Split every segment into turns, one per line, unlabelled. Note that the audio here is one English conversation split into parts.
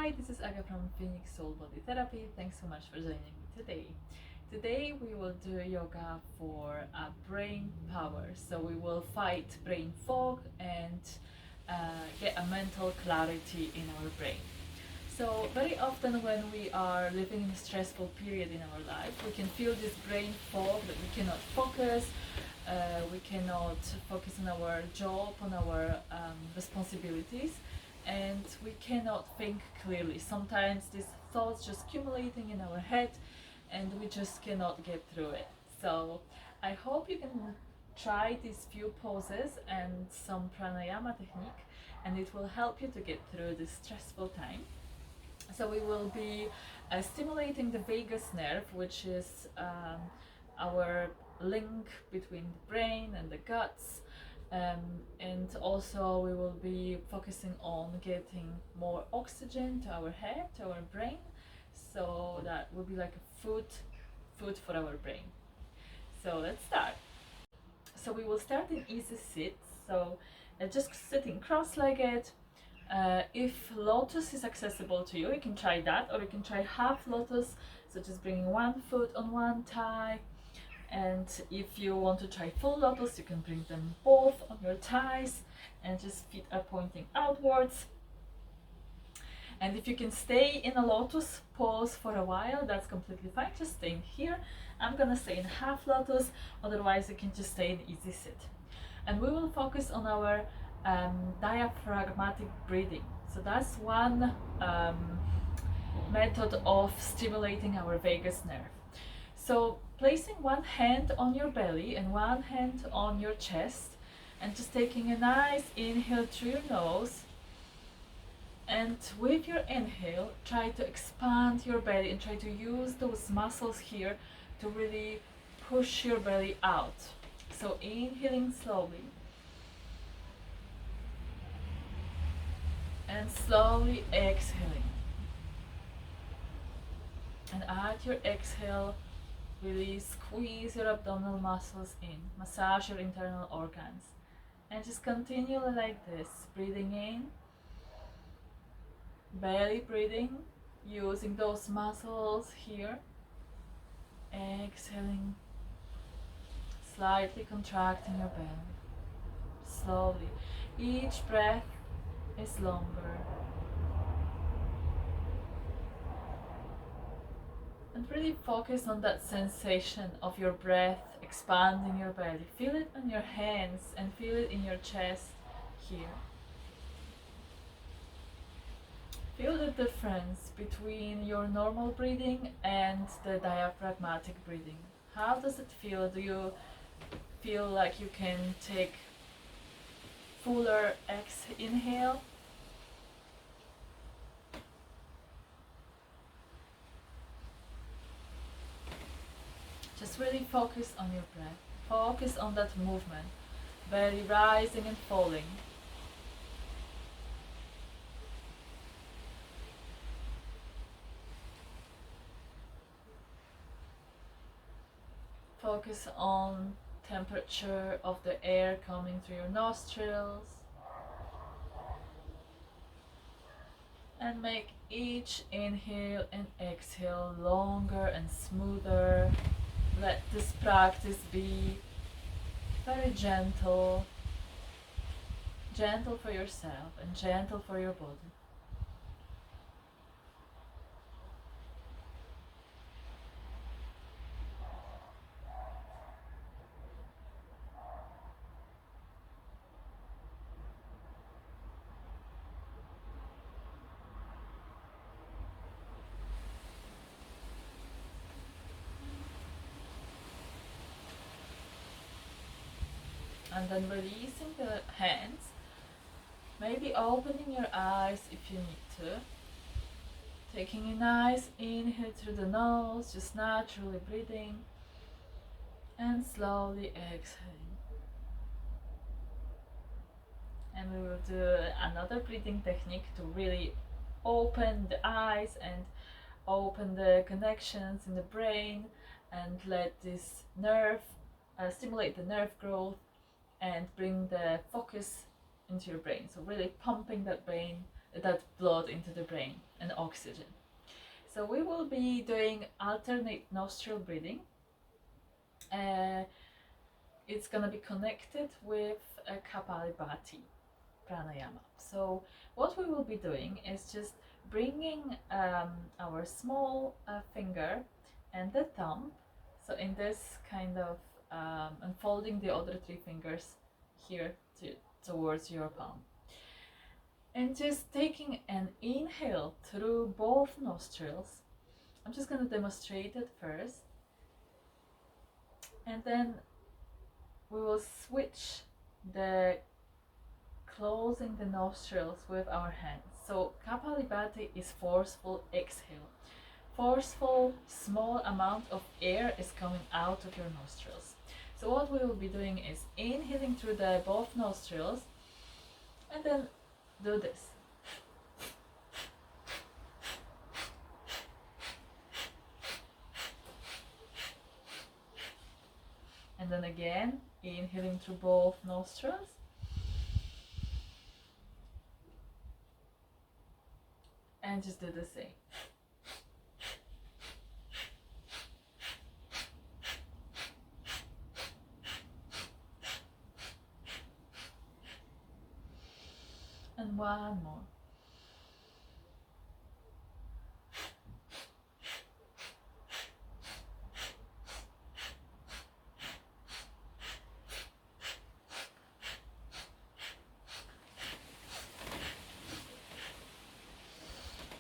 Hi, this is Aga from Phoenix Soul Body Therapy. Thanks so much for joining me today. Today we will do yoga for brain power. So we will fight brain fog and get a mental clarity in our brain. So very often when we are living in a stressful period in our life, we can feel this brain fog that we cannot focus. We cannot focus on our job, on our responsibilities, and we cannot think clearly. Sometimes these thoughts just accumulating in our head and we just cannot get through it. So I hope you can try these few poses and some pranayama technique, and it will help you to get through this stressful time. So we will be stimulating the vagus nerve, which is our link between the brain and the guts. And also we will be focusing on getting more oxygen to our head, to our brain, so that will be like a food for our brain. So let's start. So we will start in easy sit, so just sitting cross-legged. If lotus is accessible to you, you can try that, or you can try half lotus, so just bringing one foot on one thigh. And if you want to try full lotus, you can bring them both on your thighs and just feet are pointing outwards. And if you can stay in a lotus pose for a while, that's completely fine. Just staying here. I'm gonna stay in half lotus, otherwise you can just stay in easy sit. And we will focus on our diaphragmatic breathing. So that's one method of stimulating our vagus nerve. So placing one hand on your belly and one hand on your chest, and just taking a nice inhale through your nose, and with your inhale try to expand your belly and try to use those muscles here to really push your belly out. So inhaling slowly and slowly exhaling, and at your exhale really squeeze your abdominal muscles in, massage your internal organs, and just continue like this, breathing in, belly breathing, using those muscles here, exhaling, slightly contracting your belly, slowly. Each breath is longer. And really focus on that sensation of your breath expanding your belly. Feel it on your hands and feel it in your chest here. Feel the difference between your normal breathing and the diaphragmatic breathing. How does it feel? Do you feel like you can take fuller inhale? Just really focus on your breath. Focus on that movement. Belly rising and falling. Focus on temperature of the air coming through your nostrils. And make each inhale and exhale longer and smoother. Let this practice be very gentle. Gentle for yourself and gentle for your body. And then releasing the hands, maybe opening your eyes if you need to. Taking a nice inhale through the nose, just naturally breathing, and slowly exhaling. And we will do another breathing technique to really open the eyes and open the connections in the brain and let this nerve stimulate the nerve growth and bring the focus into your brain. So really pumping that brain that blood into the brain and oxygen. So we will be doing alternate nostril breathing. It's gonna be connected with a Kapalabhati pranayama. So what we will be doing is just bringing our small finger and the thumb, so in this kind of unfolding the other three fingers here towards your palm, and just taking an inhale through both nostrils. I'm just going to demonstrate it first, and then we will switch the closing the nostrils with our hands. So Kapalabhati is forceful exhale. Forceful, small amount of air is coming out of your nostrils. So what we will be doing is inhaling through the both nostrils, and then do this. And then again, inhaling through both nostrils. And just do the same. And one more.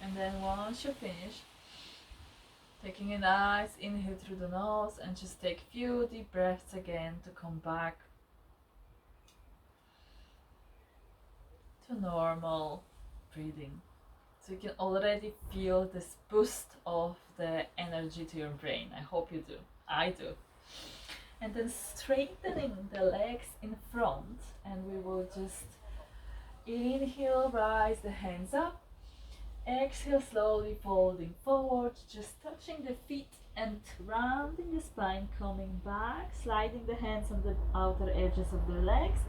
And then once you finish, taking a nice inhale through the nose, and just take a few deep breaths again to come back to normal breathing. So you can already feel this boost of the energy to your brain. I hope you do. I do. And then straightening the legs in front, and we will just inhale, rise the hands up. Exhale, slowly folding forward, just touching the feet and rounding the spine, coming back, sliding the hands on the outer edges of the legs.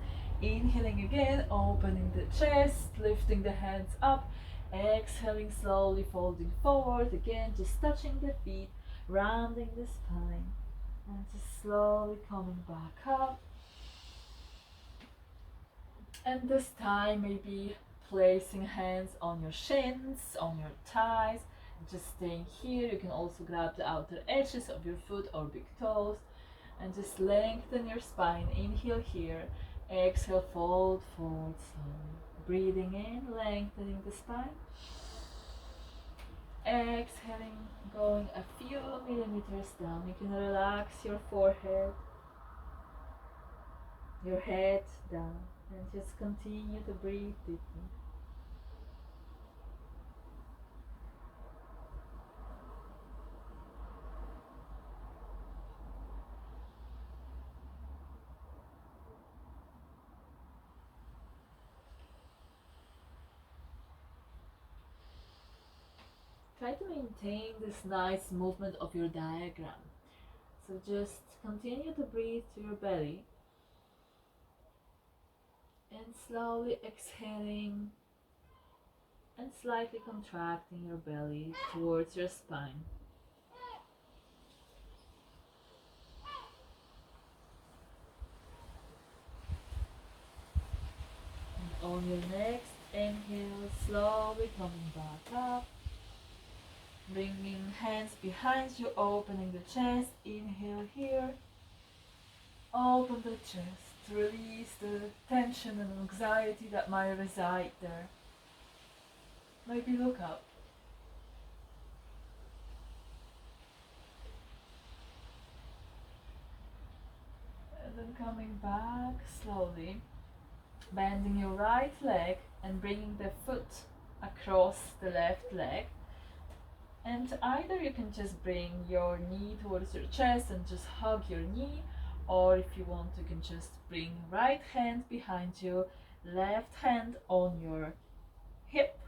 Inhaling again, opening the chest, lifting the hands up. Exhaling, slowly folding forward, again just touching the feet, rounding the spine, and just slowly coming back up. And this time maybe placing hands on your shins, on your thighs, just staying here. You can also grab the outer edges of your foot or big toes, and just lengthen your spine. Inhale here, exhale, fold forward slowly. Breathing in, lengthening the spine. Exhaling, going a few millimeters down. You can relax your forehead, your head down, and just continue to breathe deeply. Try to maintain this nice movement of your diaphragm. So just continue to breathe to your belly, and slowly exhaling and slightly contracting your belly towards your spine. And on your next inhale, slowly coming back up. Bringing hands behind you, opening the chest. Inhale here. Open the chest. Release the tension and anxiety that might reside there. Maybe look up. And then coming back slowly. Bending your right leg and bringing the foot across the left leg. And either you can just bring your knee towards your chest and just hug your knee, or if you want, you can just bring right hand behind you, left hand on your hip,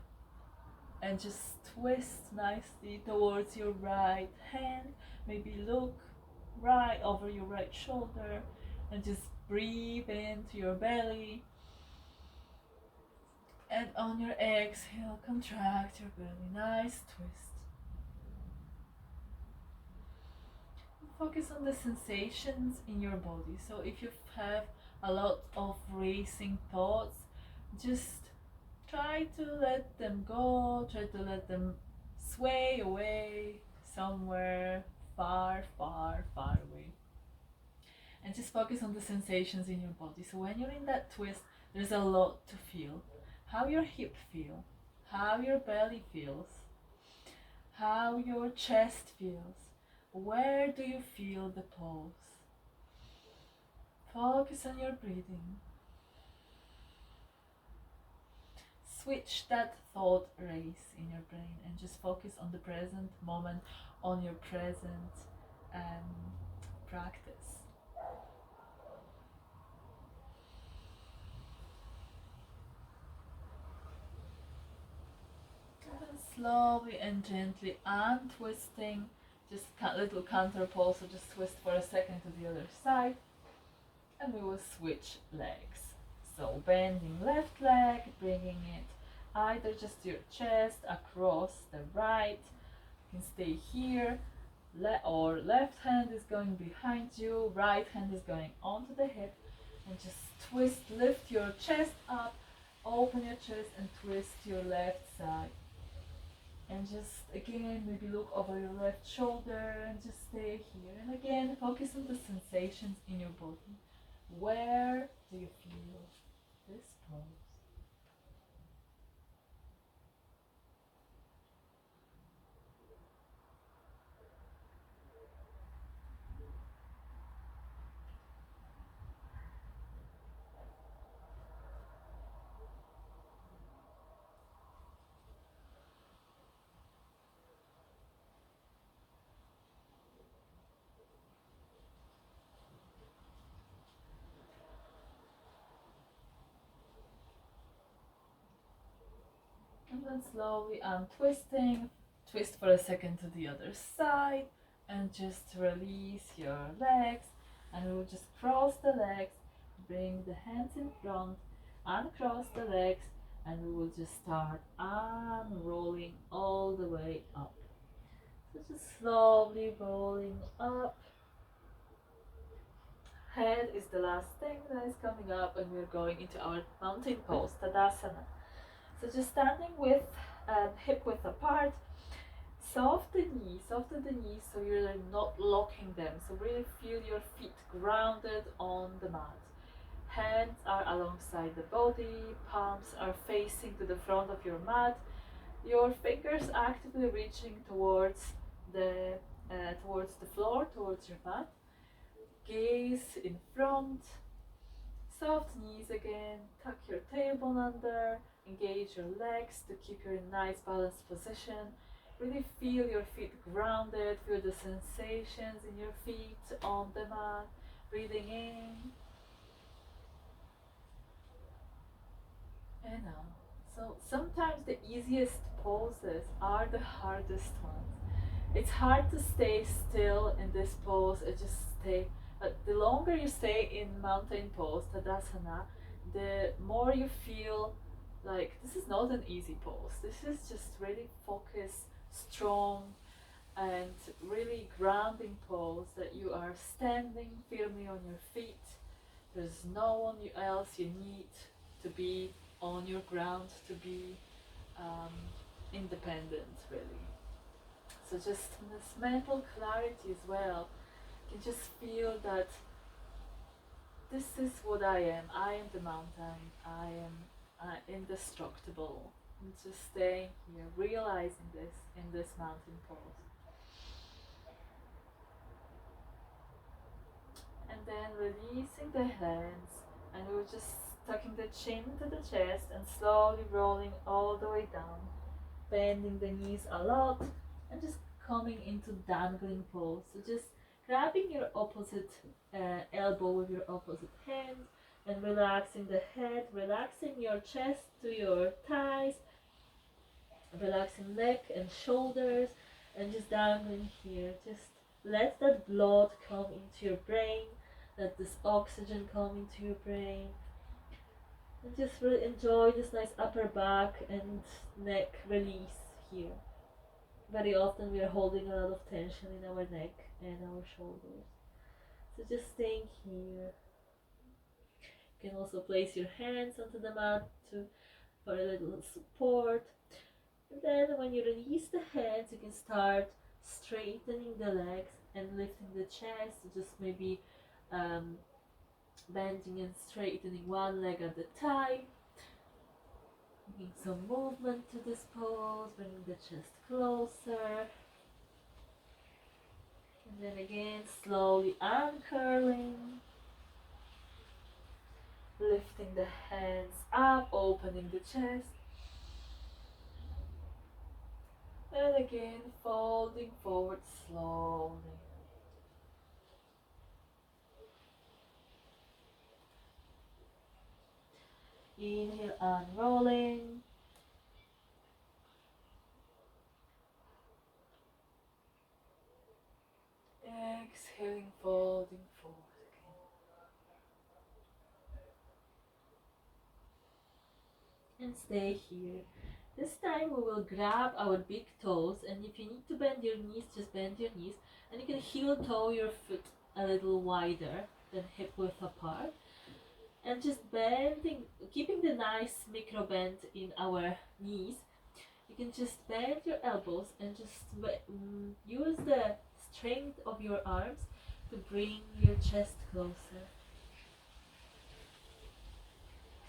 and just twist nicely towards your right hand. Maybe look right over your right shoulder, and just breathe into your belly. And on your exhale, contract your belly. Nice twist. Focus on the sensations in your body. So if you have a lot of racing thoughts, just try to let them go, try to let them sway away somewhere far, far, far away. And just focus on the sensations in your body. So when you're in that twist, there's a lot to feel. How your hip feel, how your belly feels, how your chest feels. Where do you feel the pulse? Focus on your breathing. Switch that thought race in your brain and just focus on the present moment, on your present practice. And then slowly and gently untwisting, just a little counter pulse, so just twist for a second to the other side, and we will switch legs. So bending left leg, bringing it either just your chest across the right. You can stay here, or left hand is going behind you, right hand is going onto the hip, and just twist, lift your chest up, open your chest and twist your left side. And just again, maybe look over your left shoulder and just stay here. And again, focus on the sensations in your body. Where do you feel this pose? And then slowly untwisting, twist for a second to the other side, and just release your legs. And we will just cross the legs, bring the hands in front, uncross the legs, and we will just start unrolling all the way up. So just slowly rolling up. Head is the last thing that is coming up, and we're going into our mountain pose, Tadasana. So just standing with hip width apart, soften the knees so you're not locking them. So really feel your feet grounded on the mat. Hands are alongside the body, palms are facing to the front of your mat. Your fingers actively reaching towards the floor, towards your mat. Gaze in front. Soft knees again. Tuck your tailbone under. Engage your legs to keep your nice balanced position. Really feel your feet grounded. Feel the sensations in your feet on the mat. Breathing in and out. So sometimes the easiest poses are the hardest ones. It's hard to stay still in this pose and just stay. But the longer you stay in mountain pose, Tadasana, the more you feel like this is not an easy pose. This is just really focused, strong, and really grounding pose that you are standing firmly on your feet. There's no one else you need to be on your ground to be independent, really. So just this mental clarity as well. You can just feel that this is what I am. I am the mountain. I am indestructible. And just staying here, realizing this in this mountain pose. And then releasing the hands, and we're just tucking the chin to the chest and slowly rolling all the way down, bending the knees a lot, and just coming into dangling pose. So just grabbing your opposite elbow with your opposite hand and relaxing the head, relaxing your chest to your thighs, relaxing neck and shoulders, and just dangling here. Just let that blood come into your brain, let this oxygen come into your brain. And just really enjoy this nice upper back and neck release here. Very often we are holding a lot of tension in our neck and our shoulders. So just staying here. You can also place your hands onto the mat for a little support. And then when you release the hands, you can start straightening the legs and lifting the chest. So just maybe bending and straightening one leg at a time. Making some movement to this pose, bringing the chest closer. And then again, slowly uncurling. Lifting the hands up, opening the chest. And again, folding forward slowly. Inhale, unrolling. Exhaling, folding forward again. And stay here. This time we will grab our big toes, and if you need to bend your knees, just bend your knees. And you can heel toe your foot a little wider than hip width apart. And just bending, keeping the nice micro bend in our knees. You can just bend your elbows and just use the strength of your arms to bring your chest closer.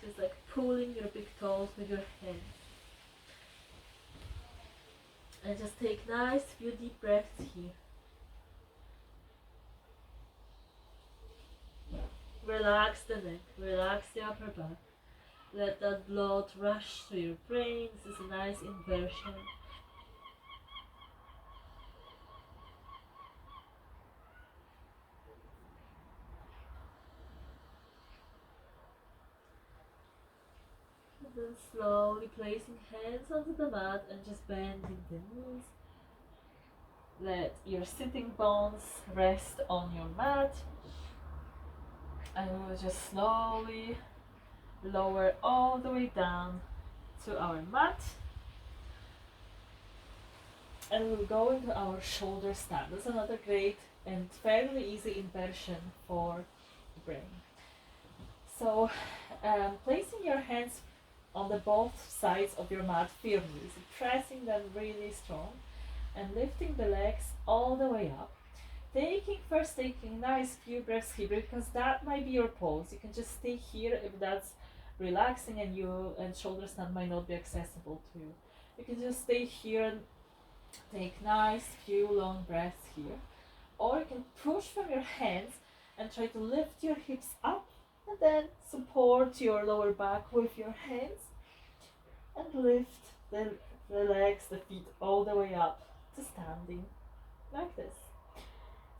Just like pulling your big toes with your hands. And just take nice few deep breaths here. Relax the neck, relax the upper back. Let that blood rush to your brain. This is a nice inversion. And then slowly placing hands onto the mat and just bending the knees. Let your sitting bones rest on your mat. And we will just slowly lower all the way down to our mat. And we'll go into our shoulder stand. That's another great and fairly easy inversion for the brain. So placing your hands on the both sides of your mat firmly, so pressing them really strong and lifting the legs all the way up. Taking nice few breaths here, because that might be your pose. You can just stay here if that's relaxing and shoulder stand might not be accessible to you. You can just stay here and take nice few long breaths here. Or you can push from your hands and try to lift your hips up and then support your lower back with your hands and lift the legs, the feet all the way up to standing like this.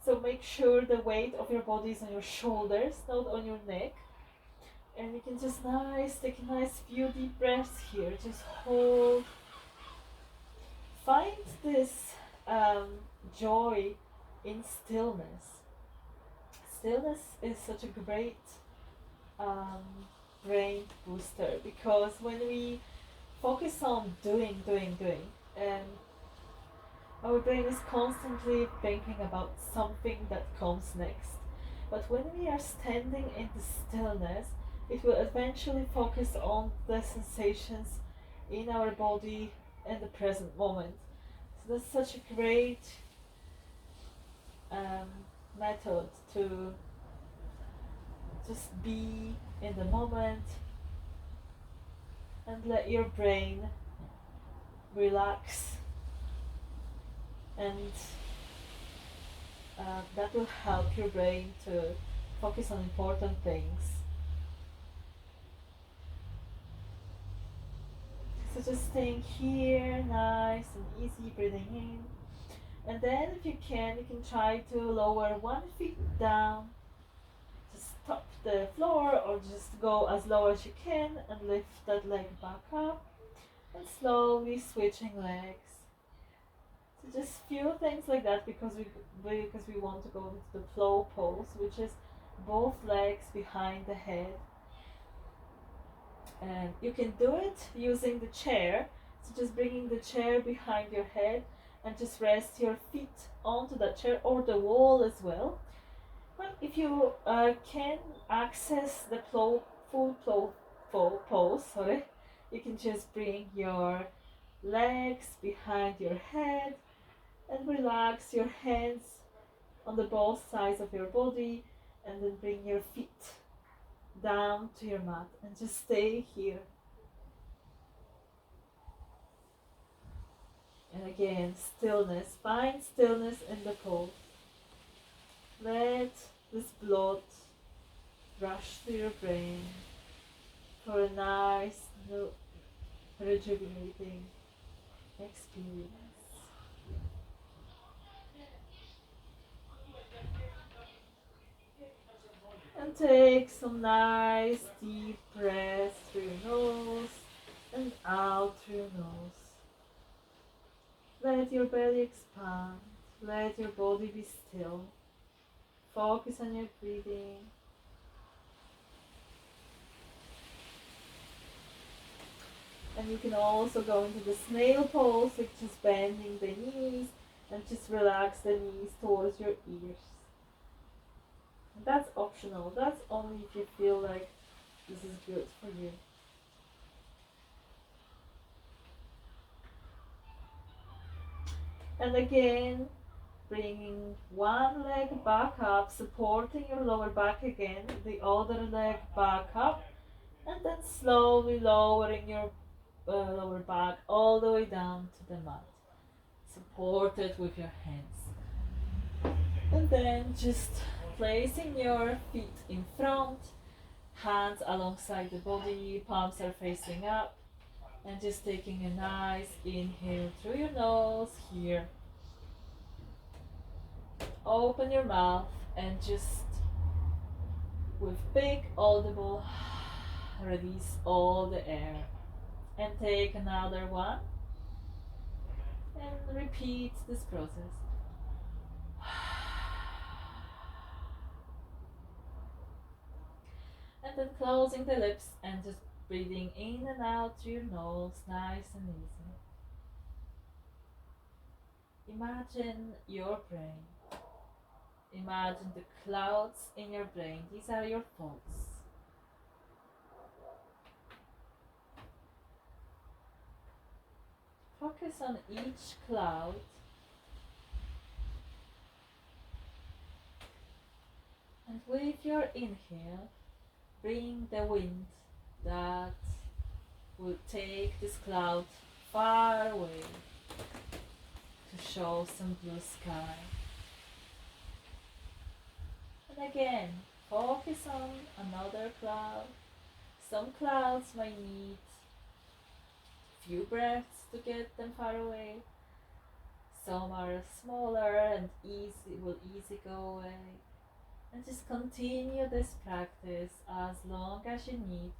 So make sure the weight of your body is on your shoulders, not on your neck. And you can just take a nice few deep breaths here. Just hold. Find this joy in stillness. Stillness is such a great brain booster, because when we focus on doing, and our brain is constantly thinking about something that comes next. But when we are standing in the stillness, it will eventually focus on the sensations in our body and the present moment. So that's such a great method to just be in the moment and let your brain relax, and that will help your brain to focus on important things. So just staying here, nice and easy, breathing in. And then if you can try to lower one foot down, just top the floor, or just go as low as you can and lift that leg back up, and slowly switching legs. So just few things like that, because we want to go into the flow pose, which is both legs behind the head. And you can do it using the chair. So just bringing the chair behind your head and just rest your feet onto that chair or the wall as well. Well, if you can access the full pose, sorry, you can just bring your legs behind your head and relax your hands on the both sides of your body, and then bring your feet down to your mat and just stay here. And again, stillness. Find stillness in the pose. Let this blood rush to your brain for a nice, rejuvenating experience. And take some nice deep breaths through your nose and out through your nose. Let your belly expand. Let your body be still. Focus on your breathing. And you can also go into the snail pose, like just bending the knees and just relax the knees towards your ears. And that's optional. That's only if you feel like this is good for you. And again, bringing one leg back up, supporting your lower back again, the other leg back up, and then slowly lowering your lower back all the way down to the mat. Support it with your hands. And then just placing your feet in front, hands alongside the body, palms are facing up, and just taking a nice inhale through your nose here. Open your mouth and just with big audible release all the air. And take another one and repeat this process. And then closing the lips and just breathing in and out through your nose, nice and easy. Imagine your brain. Imagine the clouds in your brain. These are your thoughts. Focus on each cloud. And with your inhale, bring the wind that will take this cloud far away to show some blue sky. And again, focus on another cloud. Some clouds might need few breaths to get them far away. Some are smaller and will easy go away. And just continue this practice as long as you need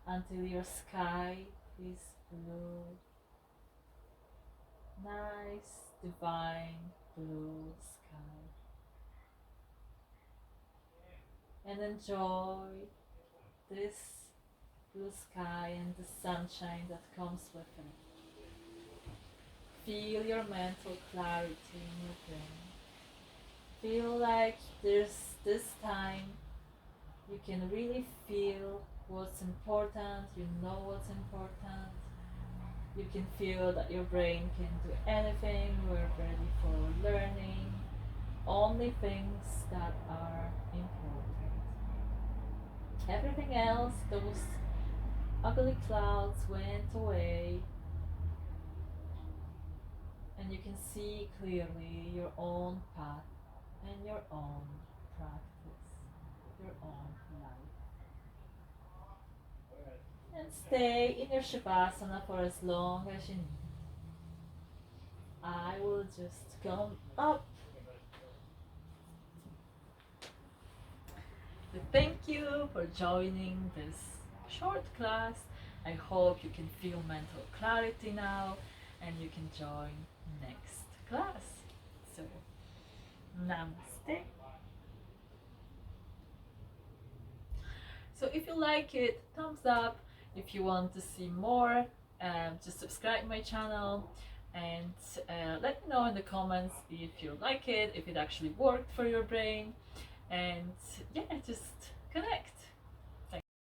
until your sky is blue. Nice, divine blue sky. And enjoy this blue sky and the sunshine that comes with it. Feel your mental clarity in your brain. Feel like there's this time you can really feel what's important, you know what's important. You can feel that your brain can do anything, we're ready for learning, only things that are important. Everything else, those ugly clouds went away, and you can see clearly your own path and your own practice, your own life. And stay in your Shavasana for as long as you need. I will just come up. So thank you for joining this short class. I hope you can feel mental clarity now and you can join next class. So, namaste. So if you like it, thumbs up. If you want to see more, just subscribe my channel, and let me know in the comments if you like it, if it actually worked for your brain. And yeah,